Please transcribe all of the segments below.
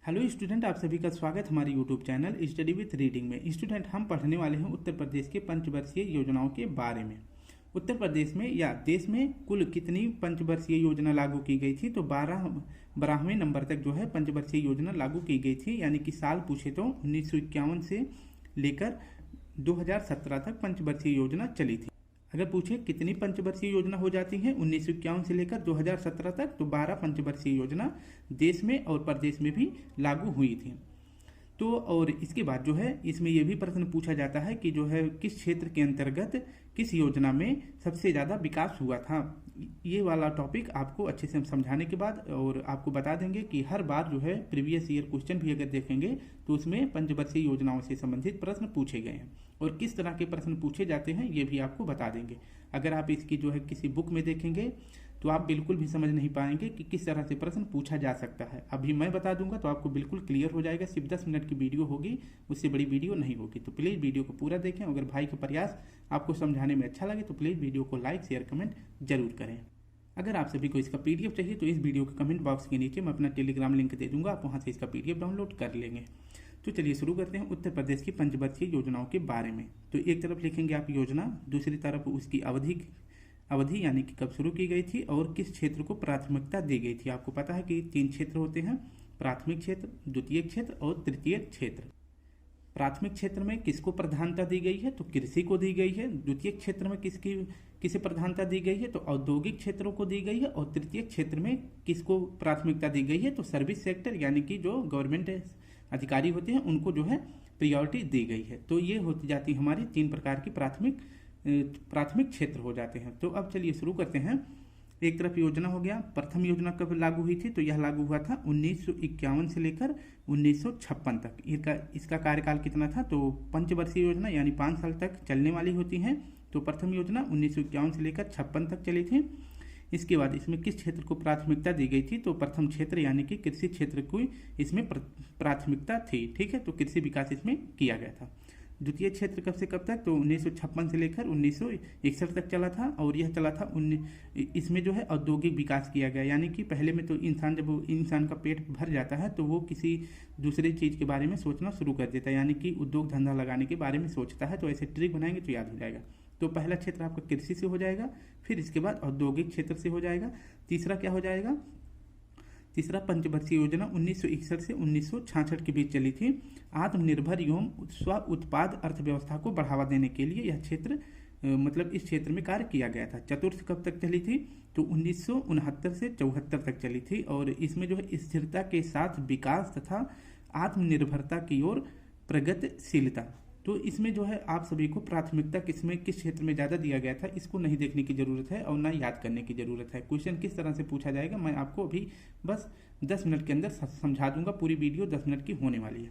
Hello student, आप सभी का स्वागत हमारे YouTube channel study with reading में। स्टूडेंट, हम पढ़ने वाले हैं उत्तर प्रदेश के पंचवर्षीय योजनाओं के बारे में। उत्तर प्रदेश में या देश में कुल कितनी पंचवर्षीय योजना लागू की गई थी? तो 12वें नंबर तक जो है पंचवर्षीय योजना लागू की गई थी। यानी कि साल पूछे तो 1951 से लेकर 2017 तक पंचवर्षीय योजना चली थी। अगर पूछे कितनी पंचवर्षीय योजना हो जाती हैं 1951 से लेकर 2017 तक, तो 12 पंचवर्षीय योजना देश में और प्रदेश में भी लागू हुई थी। तो और इसके बाद जो है इसमें यह भी प्रश्न पूछा जाता है कि जो है किस क्षेत्र के अंतर्गत किस योजना में सबसे ज़्यादा विकास हुआ था। ये वाला टॉपिक आपको अच्छे से हम समझाने के बाद और आपको बता देंगे कि हर बार जो है प्रीवियस ईयर क्वेश्चन भी अगर देखेंगे तो उसमें पंचवर्षीय योजनाओं से संबंधित प्रश्न पूछे गए हैं और किस तरह के प्रश्न पूछे जाते हैं ये भी आपको बता देंगे। अगर आप इसकी जो है किसी बुक में देखेंगे तो आप बिल्कुल भी समझ नहीं पाएंगे कि किस तरह से प्रश्न पूछा जा सकता है। अभी मैं बता दूंगा तो आपको बिल्कुल क्लियर हो जाएगा। सिर्फ 10 मिनट की वीडियो होगी, उससे बड़ी वीडियो नहीं होगी। तो प्लीज़ वीडियो को पूरा देखें। अगर भाई का प्रयास आपको समझाने में अच्छा लगे तो प्लीज़ वीडियो को लाइक शेयर कमेंट जरूर करें। अगर आप सभी को इसका पीडीएफ चाहिए तो इस वीडियो के कमेंट बॉक्स के नीचे मैं अपना टेलीग्राम लिंक दे दूंगा, आप वहां से इसका पीडीएफ डाउनलोड कर लेंगे। तो चलिए शुरू करते हैं उत्तर प्रदेश की पंचवर्षीय योजनाओं के बारे में। तो एक तरफ लिखेंगे आप योजना, दूसरी तरफ उसकी अवधि यानी कि कब शुरू की गई थी और किस क्षेत्र को प्राथमिकता दी गई थी। आपको पता है कि 3 क्षेत्र होते हैं, प्राथमिक क्षेत्र, द्वितीय क्षेत्र और तृतीय क्षेत्र। प्राथमिक क्षेत्र में किसको प्रधानता दी गई है? तो कृषि को दी गई है। द्वितीय क्षेत्र में किसे प्रधानता दी गई है? तो औद्योगिक क्षेत्रों को दी गई है। और तृतीय क्षेत्र में किसको प्राथमिकता दी गई है? तो सर्विस सेक्टर यानी कि जो गवर्नमेंट अधिकारी होते हैं उनको जो है प्रियोरिटी दी गई है। तो ये होती जाती हमारी 3 प्रकार की प्राथमिक क्षेत्र हो जाते हैं। तो अब चलिए शुरू करते हैं। एक तरफ योजना हो गया। प्रथम योजना कब लागू हुई थी? तो यह लागू हुआ था 1951 से लेकर 1956 तक। इसका कार्यकाल कितना था? तो पंचवर्षीय योजना यानी 5 साल तक चलने वाली होती हैं। तो प्रथम योजना 1951 से लेकर 56 तक चली थी। इसके बाद इसमें किस क्षेत्र को प्राथमिकता दी गई थी? तो प्रथम क्षेत्र यानी कि कृषि क्षेत्र को इसमें प्राथमिकता थी। ठीक है, तो कृषि विकास इसमें किया गया था। द्वितीय क्षेत्र कब से कब तक? तो 1956 से लेकर 1961 तक चला था और यह चला था इसमें जो है औद्योगिक विकास किया गया। यानी कि पहले में तो जब इंसान का पेट भर जाता है तो वो किसी दूसरे चीज़ के बारे में सोचना शुरू कर देता है, यानी कि उद्योग धंधा लगाने के बारे में सोचता है। तो ऐसे ट्रिक बनाएंगे तो याद हो जाएगा। तो पहला क्षेत्र आपका कृषि से हो जाएगा, फिर इसके बाद औद्योगिक क्षेत्र से हो जाएगा। तीसरा क्या हो जाएगा? तीसरा पंचवर्षीय योजना 1961 से 1966 के बीच चली थी। आत्मनिर्भर एवं स्व उत्पाद अर्थव्यवस्था को बढ़ावा देने के लिए यह क्षेत्र मतलब इस क्षेत्र में कार्य किया गया था। चतुर्थ कब तक चली थी? तो 1969 से 74 तक चली थी और इसमें जो है स्थिरता के साथ विकास तथा आत्मनिर्भरता की ओर प्रगतिशीलता। तो इसमें जो है आप सभी को प्राथमिकता किस क्षेत्र में ज़्यादा दिया गया था इसको नहीं देखने की ज़रूरत है और ना याद करने की ज़रूरत है। क्वेश्चन किस तरह से पूछा जाएगा मैं आपको अभी बस 10 मिनट के अंदर समझा दूंगा। पूरी वीडियो 10 मिनट की होने वाली है।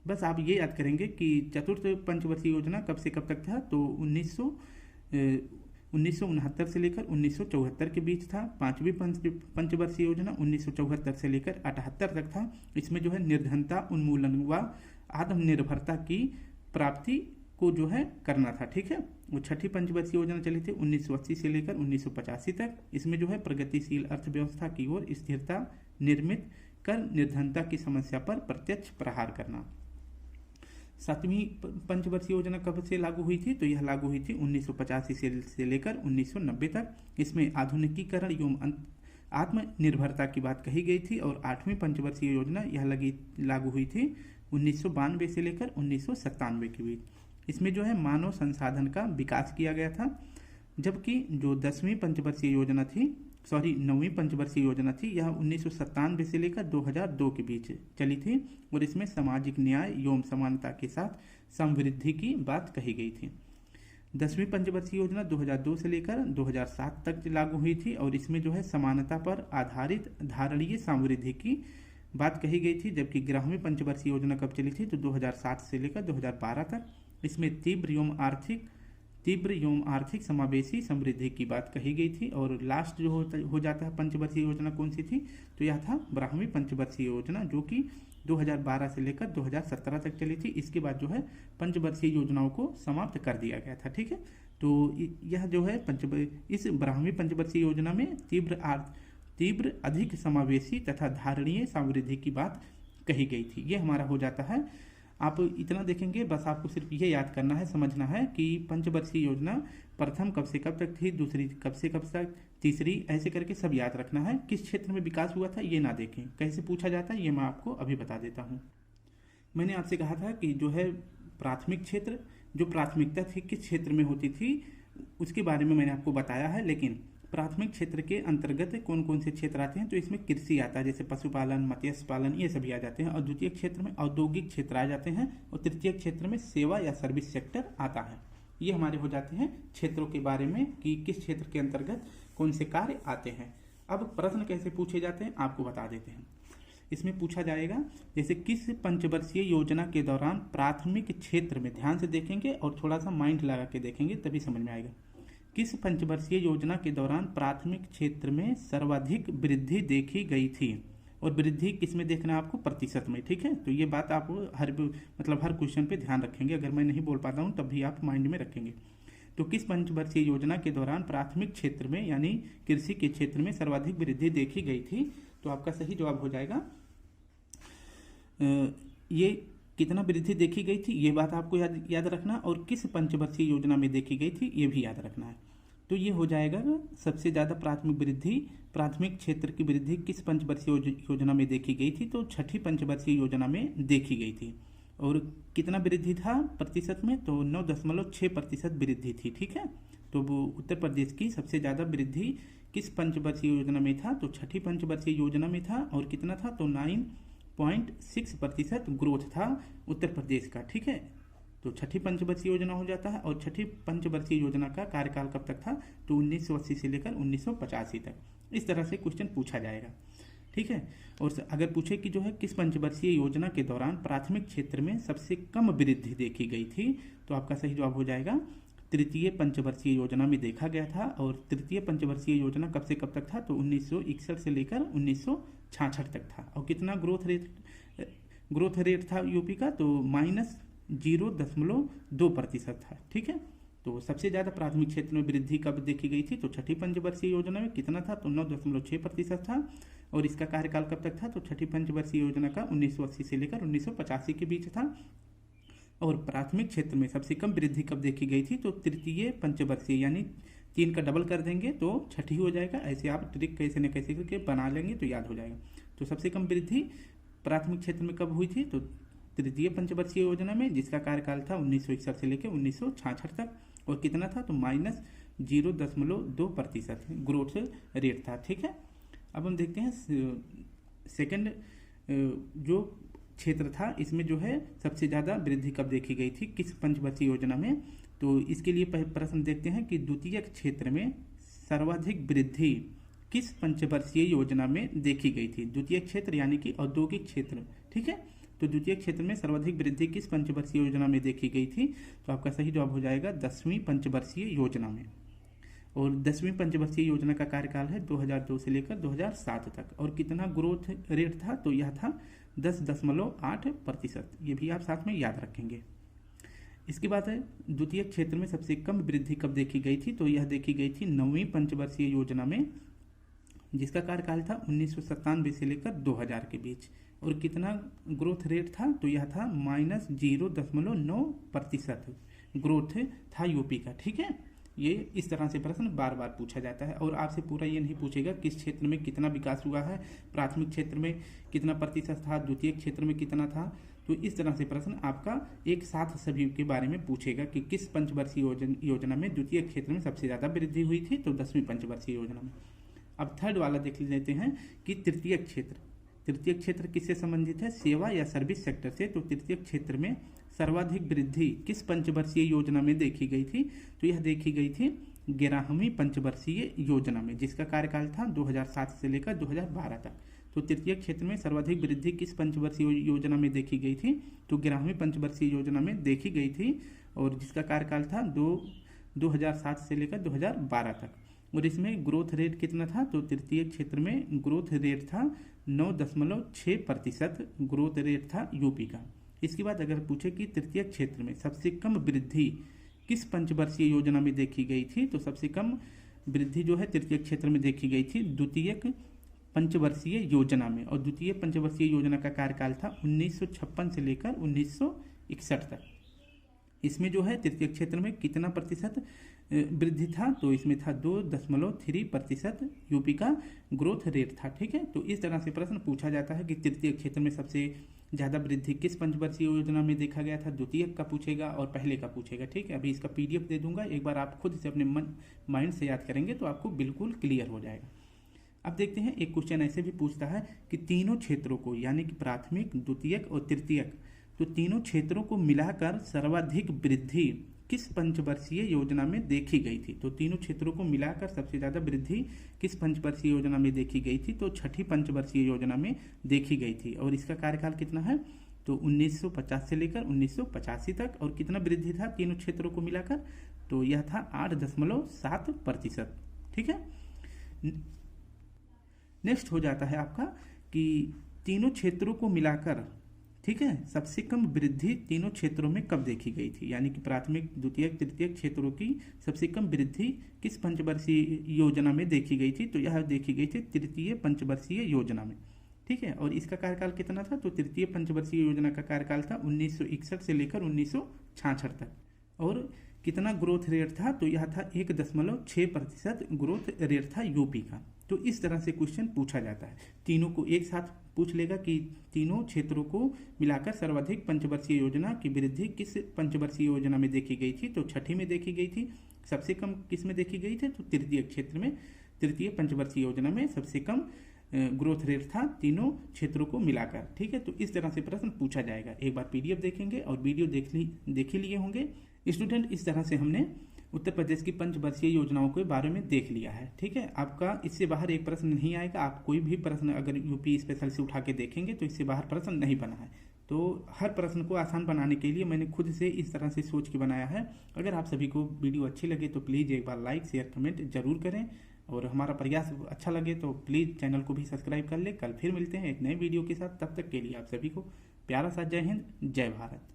बस आप ये याद करेंगे कि चतुर्थ पंचवर्षीय योजना कब से कब तक था? तो 1969 से लेकर 1974 के बीच था। पांचवी पंचवर्षीय योजना 1974 से लेकर 78 तक था। इसमें जो है निर्धनता उन्मूलन व आत्मनिर्भरता की प्राप्ति को जो है करना था। ठीक है, वो छठी पंचवर्षीय योजना चली थी 1980 से लेकर 1985 तक। इसमें जो है प्रगतिशील अर्थव्यवस्था की ओर स्थिरता निर्मित कर निर्धनता की समस्या पर प्रत्यक्ष प्रहार करना। सातवीं पंचवर्षीय योजना कब से लागू हुई थी? तो यह लागू हुई थी 1985 से लेकर 1990 तक। इसमें आधुनिकीकरण एवं आत्मनिर्भरता की बात कही गई थी। और 8वीं पंचवर्षीय योजना यह लागू हुई थी 1992 से लेकर 1997 के बीच। इसमें जो है मानव संसाधन का विकास किया गया था। जबकि जो 9वीं पंचवर्षीय योजना थी यह 1997 से लेकर 2002 के बीच चली थी और इसमें सामाजिक न्याय एवं समानता के साथ समृद्धि की बात कही गई थी। 10वीं पंचवर्षीय योजना 2002 से लेकर 2007 तक लागू हुई थी और इसमें जो है समानता पर आधारित धारणीय समृद्धि की बात कही गई थी। जबकि 11वीं पंचवर्षीय योजना कब चली थी? तो 2007 से लेकर 2012 तक। इसमें तीव्र एवं आर्थिक समावेशी समृद्धि की बात कही गई थी। और लास्ट जो हो जाता है पंचवर्षीय योजना कौन सी थी? तो यह था 12वीं पंचवर्षीय योजना जो कि 2012 से लेकर 2017 तक चली थी। इसके बाद जो है पंचवर्षीय योजनाओं को समाप्त कर दिया गया था। ठीक है, तो यह जो है इस 12वीं पंचवर्षीय योजना में तीव्र अधिक समावेशी तथा धारणीय समृद्धि की बात कही गई थी। ये हमारा हो जाता है। आप इतना देखेंगे, बस आपको सिर्फ ये याद करना है, समझना है कि पंचवर्षीय योजना प्रथम कब से कब तक थी, दूसरी कब से कब तक, तीसरी, ऐसे करके सब याद रखना है। किस क्षेत्र में विकास हुआ था ये ना देखें, कैसे पूछा जाता है ये मैं आपको अभी बता देता हूँ। मैंने आपसे कहा था कि जो है प्राथमिक क्षेत्र, जो प्राथमिकता थी किस क्षेत्र में होती थी उसके बारे में मैंने आपको बताया है। लेकिन प्राथमिक क्षेत्र के अंतर्गत कौन कौन से क्षेत्र आते हैं, तो इसमें कृषि आता है, जैसे पशुपालन, मत्स्य पालन, ये सभी आ जाते हैं। और द्वितीय क्षेत्र में औद्योगिक क्षेत्र आ जाते हैं, और तृतीय क्षेत्र में सेवा या सर्विस सेक्टर आता है। ये हमारे हो जाते हैं क्षेत्रों के बारे में कि किस क्षेत्र के अंतर्गत कौन से कार्य आते हैं। अब प्रश्न कैसे पूछे जाते हैं आपको बता देते हैं। इसमें पूछा जाएगा जैसे किस पंचवर्षीय योजना के दौरान प्राथमिक क्षेत्र में, ध्यान से देखेंगे और थोड़ा सा माइंड लगा के देखेंगे तभी समझ में आएगा। किस पंचवर्षीय योजना के दौरान प्राथमिक क्षेत्र में सर्वाधिक वृद्धि देखी गई थी, और वृद्धि किस में देखना है आपको, प्रतिशत में। ठीक है, तो ये बात आप हर क्वेश्चन पे ध्यान रखेंगे। अगर मैं नहीं बोल पाता हूँ तब भी आप माइंड में रखेंगे। तो किस पंचवर्षीय योजना के दौरान प्राथमिक क्षेत्र में यानी कृषि के क्षेत्र में सर्वाधिक वृद्धि देखी गई थी, तो आपका सही जवाब हो जाएगा ये कितना वृद्धि देखी गई थी, ये बात आपको याद रखना, और किस पंचवर्षीय योजना में देखी गई थी ये भी याद रखना है। तो ये हो जाएगा सबसे ज़्यादा प्राथमिक क्षेत्र की वृद्धि किस पंचवर्षीय योजना में देखी गई थी, तो छठी पंचवर्षीय योजना में देखी गई थी। और कितना वृद्धि था प्रतिशत में, तो 9.6% वृद्धि थी। ठीक है, तो वो उत्तर प्रदेश की सबसे ज़्यादा वृद्धि किस पंचवर्षीय योजना में था, तो छठी पंचवर्षीय योजना में था। और कितना था, तो 9.6% ग्रोथ था उत्तर प्रदेश का। ठीक है, तो छठी पंचवर्षीय योजना हो जाता है। और छठी पंचवर्षीय योजना का कार्यकाल कब तक था, तो 1980 से लेकर 1985 तक। इस तरह से क्वेश्चन पूछा जाएगा। ठीक है, और अगर पूछे कि जो है किस पंचवर्षीय योजना के दौरान प्राथमिक क्षेत्र में सबसे कम वृद्धि देखी गई थी, तो आपका सही जवाब हो जाएगा तृतीय पंचवर्षीय योजना में देखा गया था। और तृतीय पंचवर्षीय योजना कब से कब तक था, तो 1961 से लेकर 1966 तक था। और कितना ग्रोथ रेट था यूपी का, तो -0.2% था। ठीक है, तो सबसे ज़्यादा प्राथमिक क्षेत्र में वृद्धि कब देखी गई थी, तो छठी पंचवर्षीय योजना में कितना था, तो 9.6% था। और इसका कार्यकाल कब तक था, तो छठी पंचवर्षीय योजना का 1980 से लेकर 1985 के बीच था। और प्राथमिक क्षेत्र में सबसे कम वृद्धि कब देखी गई थी, तो तृतीय पंचवर्षीय, यानी 3 का डबल कर देंगे तो छठी हो जाएगा। ऐसे आप ट्रिक कैसे न कैसे करके बना लेंगे तो याद हो जाएगा। तो सबसे कम वृद्धि प्राथमिक क्षेत्र में कब हुई थी, तो तृतीय पंचवर्षीय योजना में, जिसका कार्यकाल था 1961 से लेकर 1966 तक। और कितना था, तो -0.2% ग्रोथ रेट था। ठीक है, अब हम देखते हैं सेकंड जो क्षेत्र था, इसमें जो है सबसे ज़्यादा वृद्धि कब देखी गई थी, किस पंचवर्षीय योजना में। तो इसके लिए प्रश्न देखते हैं कि द्वितीय क्षेत्र में सर्वाधिक वृद्धि किस पंचवर्षीय योजना में देखी गई थी। द्वितीय क्षेत्र यानी कि औद्योगिक क्षेत्र। ठीक है, तो द्वितीय क्षेत्र में सर्वाधिक वृद्धि किस पंचवर्षीय योजना में देखी गई थी, तो आपका सही जवाब हो जाएगा 10वीं पंचवर्षीय योजना में। और 10वीं पंचवर्षीय योजना का कार्यकाल है 2002 से लेकर 2007 तक। और कितना ग्रोथ रेट था, तो यह था 10.8%। ये भी आप साथ में याद रखेंगे। इसके बाद है द्वितीय क्षेत्र में सबसे कम वृद्धि कब देखी गई थी, तो यह देखी गई थी 9वीं पंचवर्षीय योजना में, जिसका कार्यकाल था 1997 से लेकर 2000 के बीच। और कितना ग्रोथ रेट था, तो यह था -0.9% ग्रोथ था यूपी का। ठीक है, ये इस तरह से प्रश्न बार बार पूछा जाता है। और आपसे पूरा ये नहीं पूछेगा किस क्षेत्र में कितना विकास हुआ है, प्राथमिक क्षेत्र में कितना प्रतिशत था, द्वितीय क्षेत्र में कितना था। तो इस तरह से प्रश्न आपका एक साथ सभी के बारे में पूछेगा कि किस पंचवर्षीय योजना में द्वितीय क्षेत्र में सबसे ज़्यादा वृद्धि हुई थी, तो 10वीं पंचवर्षीय योजना में। अब थर्ड वाला देख लेते हैं कि तृतीय क्षेत्र किससे संबंधित है, सेवा या सर्विस सेक्टर से। तो तृतीय क्षेत्र में सर्वाधिक वृद्धि किस पंचवर्षीय योजना में देखी गई थी, तो यह देखी गई थी 11वीं पंचवर्षीय योजना में, जिसका कार्यकाल था 2007 से लेकर 2012 तक। तो तृतीय क्षेत्र में सर्वाधिक वृद्धि किस पंचवर्षीय योजना में देखी गई थी, तो 11वीं पंचवर्षीय योजना में देखी गई थी। और जिसका कार्यकाल था 2007 से लेकर 2012 तक। और इसमें ग्रोथ रेट कितना था, तो तृतीय क्षेत्र में ग्रोथ रेट था 9.6% ग्रोथ रेट था यूपी का। इसके बाद अगर पूछे कि तृतीय क्षेत्र में सबसे कम वृद्धि किस पंचवर्षीय योजना में देखी गई थी, तो सबसे कम वृद्धि जो है तृतीय क्षेत्र में देखी गई थी द्वितीय पंचवर्षीय योजना में, और द्वितीय पंचवर्षीय योजना का कार्यकाल था 1956 से लेकर 1961 तक। इसमें जो है तृतीय क्षेत्र में कितना प्रतिशत वृद्धि था, तो इसमें था 2.3% यूपी का ग्रोथ रेट था। ठीक है, तो इस तरह से प्रश्न पूछा जाता है कि तृतीय क्षेत्र में सबसे ज़्यादा वृद्धि किस पंचवर्षीय योजना में देखा गया था, द्वितीय का पूछेगा और पहले का पूछेगा। ठीक है, अभी इसका PDF दे दूंगा, एक बार आप खुद से अपने माइंड से याद करेंगे तो आपको बिल्कुल क्लियर हो जाएगा। अब देखते हैं, एक क्वेश्चन ऐसे भी पूछता है कि तीनों क्षेत्रों को यानी कि प्राथमिक, द्वितीयक और तृतीयक, तो तीनों क्षेत्रों को मिलाकर सर्वाधिक वृद्धि किस पंचवर्षीय योजना में देखी गई थी। तो तीनों क्षेत्रों को मिलाकर सबसे ज्यादा वृद्धि किस पंचवर्षीय योजना में देखी गई थी, तो छठी पंचवर्षीय योजना में देखी गई थी। और इसका कार्यकाल कितना है, तो 1950 से लेकर 1985 तक। और कितना वृद्धि था तीनों क्षेत्रों को मिलाकर, तो यह था 8.7%। ठीक है, नेक्स्ट हो जाता है आपका कि तीनों क्षेत्रों को मिलाकर, ठीक है, सबसे कम वृद्धि तीनों क्षेत्रों में कब देखी गई थी, यानी कि प्राथमिक, द्वितीयक, तृतीयक क्षेत्रों की सबसे कम वृद्धि किस पंचवर्षीय योजना में देखी गई थी, तो यह देखी गई थी तृतीय पंचवर्षीय योजना में। ठीक है, और इसका कार्यकाल कितना था, तो तृतीय पंचवर्षीय योजना का कार्यकाल था 1961 से लेकर 1966 तक। और कितना ग्रोथ रेट था, तो यह था 1.6% ग्रोथ रेट था यूपी का। तो इस तरह से क्वेश्चन पूछा जाता है, तीनों को एक साथ पूछ लेगा कि तीनों क्षेत्रों को मिलाकर सर्वाधिक पंचवर्षीय योजना की वृद्धि किस पंचवर्षीय योजना में देखी गई थी, तो छठी में देखी गई थी। सबसे कम किस में देखी गई थी, तो तृतीय क्षेत्र में, तृतीय पंचवर्षीय योजना में सबसे कम ग्रोथ रेट था तीनों क्षेत्रों को मिलाकर। ठीक है, तो इस तरह से प्रश्न पूछा जाएगा। एक बार PDF देखेंगे और वीडियो देख ही लिए होंगे स्टूडेंट। इस तरह से हमने उत्तर प्रदेश की पंचवर्षीय योजनाओं के बारे में देख लिया है। ठीक है, आपका इससे बाहर एक प्रश्न नहीं आएगा। आप कोई भी प्रश्न अगर यूपी स्पेशल से उठा के देखेंगे तो इससे बाहर प्रश्न नहीं बना है। तो हर प्रश्न को आसान बनाने के लिए मैंने खुद से इस तरह से सोच के बनाया है। अगर आप सभी को वीडियो अच्छी लगे तो प्लीज़ एक बार लाइक, शेयर, कमेंट जरूर करें, और हमारा प्रयास अच्छा लगे तो प्लीज़ चैनल को भी सब्सक्राइब कर ले। कल फिर मिलते हैं एक नए वीडियो के साथ, तब तक के लिए आप सभी को प्यारा सा जय हिंद, जय भारत।